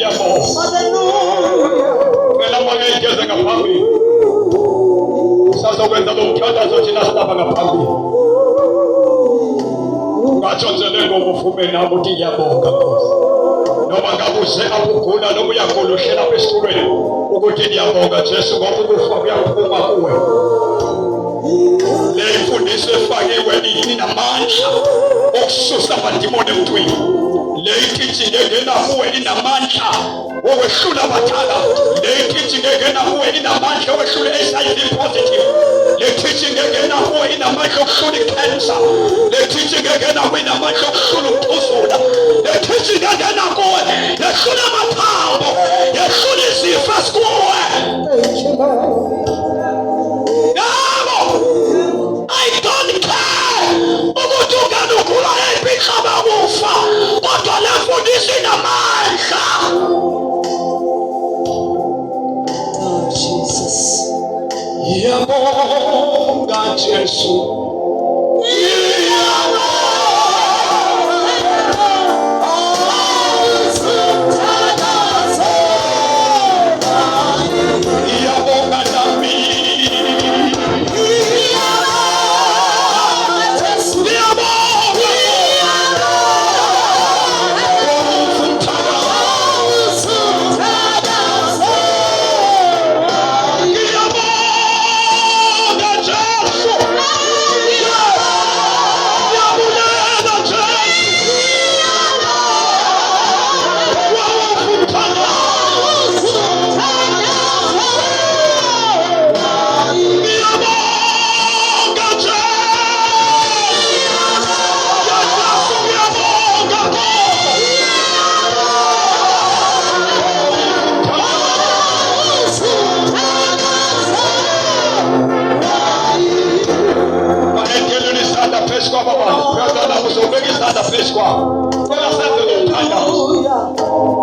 yabo. Kela mangejeza ngaphambi. Sasa kwenza lo mthandazo thina silapha ngaphambi. Ungatshonzele ngokuvume nabo uthi ngiyabonga Nkosi. Noma ngabe use akugula noma uyagulushela apha esitulweni ukuthi ngiyabonga Jesu ngoba ukufa kuyaphuma kuwe. Le mfundiso efakiwe inamandla okususa amadimoni emntwini. Le teaching engena kuwe inamandla okwehlula abathala. Le teaching engena kuwe inamandla okwehlula HIV positive. Le teaching engena kuwe inamandla okuhlula cancer. Le teaching engena kuwe inamandla okuhlula ukuthusula. Le teaching engena kuwe yehlula amathambo, yehlula izifo esikuwe. I don't care ukuthi unganugula ebixaba kufa kodwa le mfundiso inamandla. Oh Jesus. Ngiyabonga Jesu.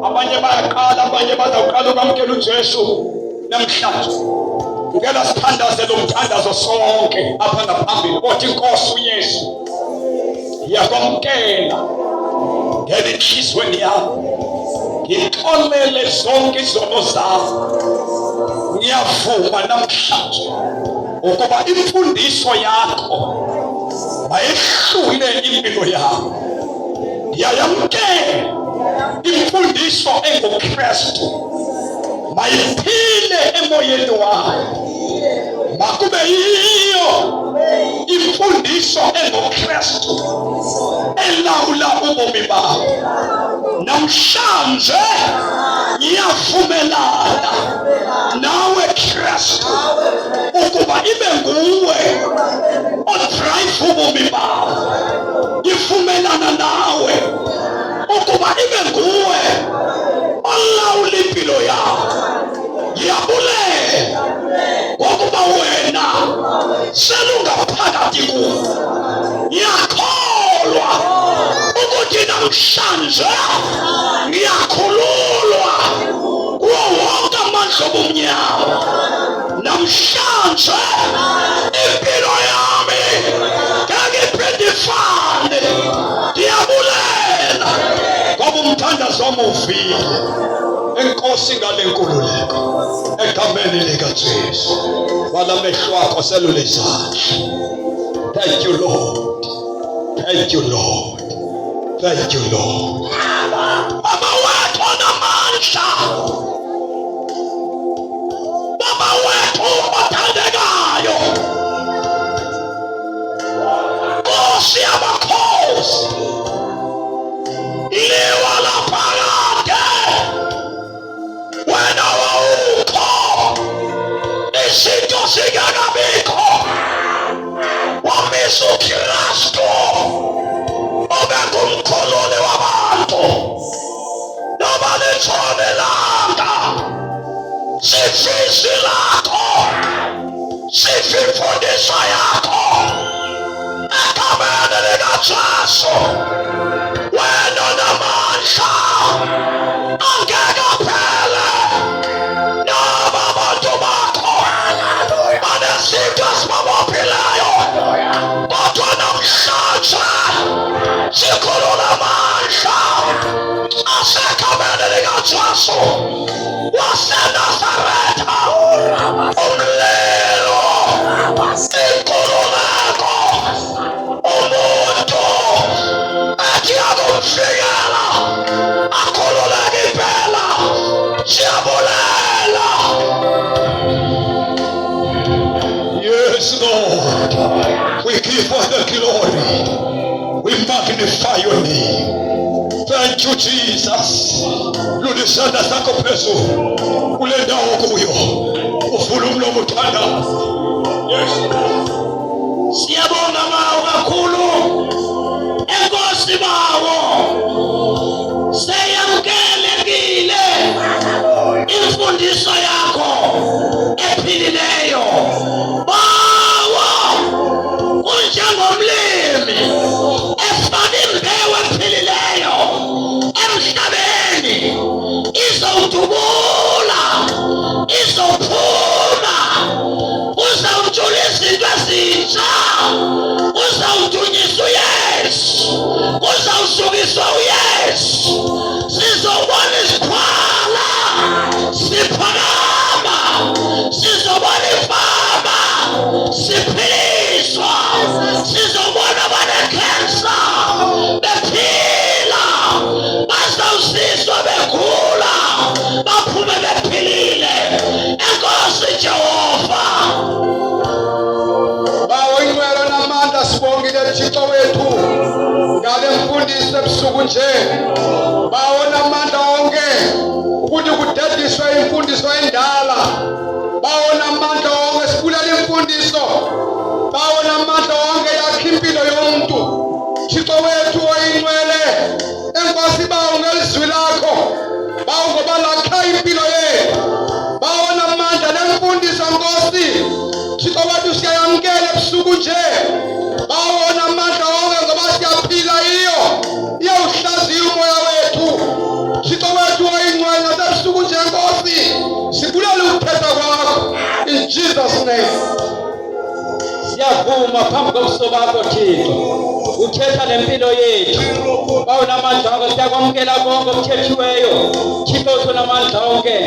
Abanye bayaqala, abanye bazawuqala ukwamkela uJesu namhlanje. Ngicela sithandaze lo mthandazo sonke apha ngaphambili. Othi Nkosi uYesu, ngiyakwamkela ngene enhlizweni yami. Ngixolele zonke izono zami. Ngiyavuma namhlanje ukuba imfundiso yakho mayehlule impilo yami. Ngiyayamkela imfundiso engoKristu mayiphile emoyeni wami. Makube yiyo imfundiso engoKristu elawula ubomi bami. Namhlanje ngiyavumelana nawe Kristu ukuba ibe nguwe odrive ubomi bami. Ngivumelana nawe ukuba ibe nguwe olawula impilo yami. Ngiyabulela ngokuba wena selungaphakathi kuwe. Ngiyakholwa ukuthi namhlanje ngiyakhululwa kuwo wonke amandla obumnyama. Namhlanje impilo yami ngangiphendifane. Ngiyabulela ngoba umthandazo wami uvile. Enkosi ngale nkululeko egameni likaJesu. Vala mehlo akho selule izandla. Thank you Lord. Thank you Lord. Thank you Lord. Baba wethu onamandla. Baba wethu othandekayo. Nkosi yamakhosi. Liwa laphakade. Wena wawukho. Izinto zingekabikho. Wamisa uKristu obengumkhululi wabantu. Noma litshonelanga sifi lakho, sifi imfundiso yakho egameni likaJesu. give us the glory. We magnify your name. Thank you, Jesus. Rudishana zako peso ulenda okuyo ufulumlo mutanda. Yes. Siyabonga mawo kakhulu enkosi bawo seyamkelekile imfundiso yakho ephilileyo bawo unjengomlimi efaka imbewu ephilileyo emhlabeni izowudubula izophuma uzawujula izinto ezintsha uzawudunyiswa uYesu uzawusukiswa uYesu sizobona isikhwala siphakama sizobona imfama siphiliswa sizobona abanekhensa bephila bazawusiswa begula baphume bephilile enkosi Jehova. Bawo inwelo namandla sibongile Thixo wethu ngale mfundiso ebusuku nje. Bawo namandla onke ukuthi kudediswe imfundiso endala. Bawo namandla onke sibulela imfundiso. Bawo namandla onke yakha impilo yomuntu. Thixo wethu oyinwele enkosi bawo ngelizwi lakho. Bawo ngoba lakha impilo yethu. Bawo namandla lemfundiso Nkosi. Thixo wethu siyayamkela ebusuku nje. Bawo namandla onke ngoba siyaphila iyo. Iyawuhlaziya umoya wethu. Thixo wethu oyinwele nasebusuku nje Nkosi. Sibulela ukuthetha kwakho. In Jesus' name. Siyavuma phambi kobuso bakho Thixo. Uthetha lempilo yethu. Bawo namandla onke siyakwamukela konke okuthethiweyo. Thixo namandla onke.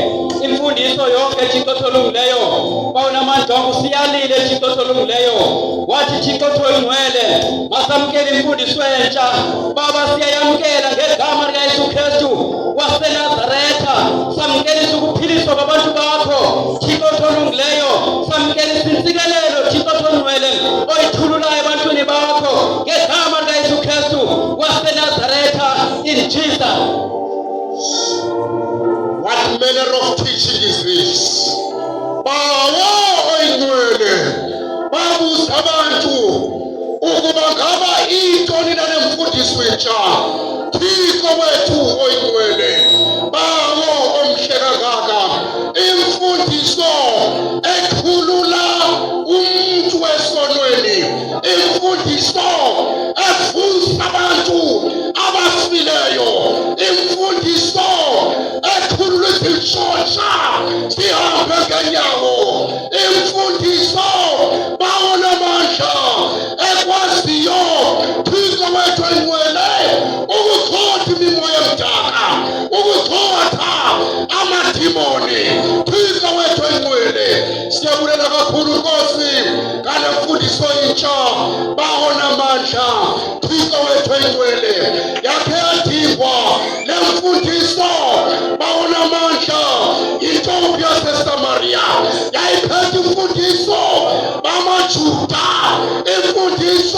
Imfundiso yonke Thixo olungileyo. Bawo namandla onke siyalile Thixo olungileyo. Wathi Thixo oyingcwele masamkele imfundiso entsha. Baba siyayamkela ngegama likaYesu Kristu waseNazaretha. Samkelisa ukuphiliswa kwabantu bakho Thixo olungileyo. Samkelisa insikelelo Thixo ongcwele oyithululayo ebantwini bakho ngegama likaYesu Kristu waseNazaretha. In Jesus. What manner of teaching is this? Bawo oyingcwele babuza abantu ukuba ngaba intoni nalemfundiso entsha. Thixo wethu oyingcwele bawo omhle kangaka imfundiso ekhulula umuntu esonweni, imfundiso evusa abantu abafileyo, imfundiso ekhulula izishosha zihambe ngenyawo, imfundiso bawo namandla ekwaziyo Thixo wethu oyingcwele ukukhotha imimoya emdaka, ukukhotha amadimoni. Thixo wethu oyingcwele siyabulela kakhulu Nkosi ngale mfundiso entsha bawo namandla. Thixo wethu oyingcwele yakhe yadingwa le mfundiso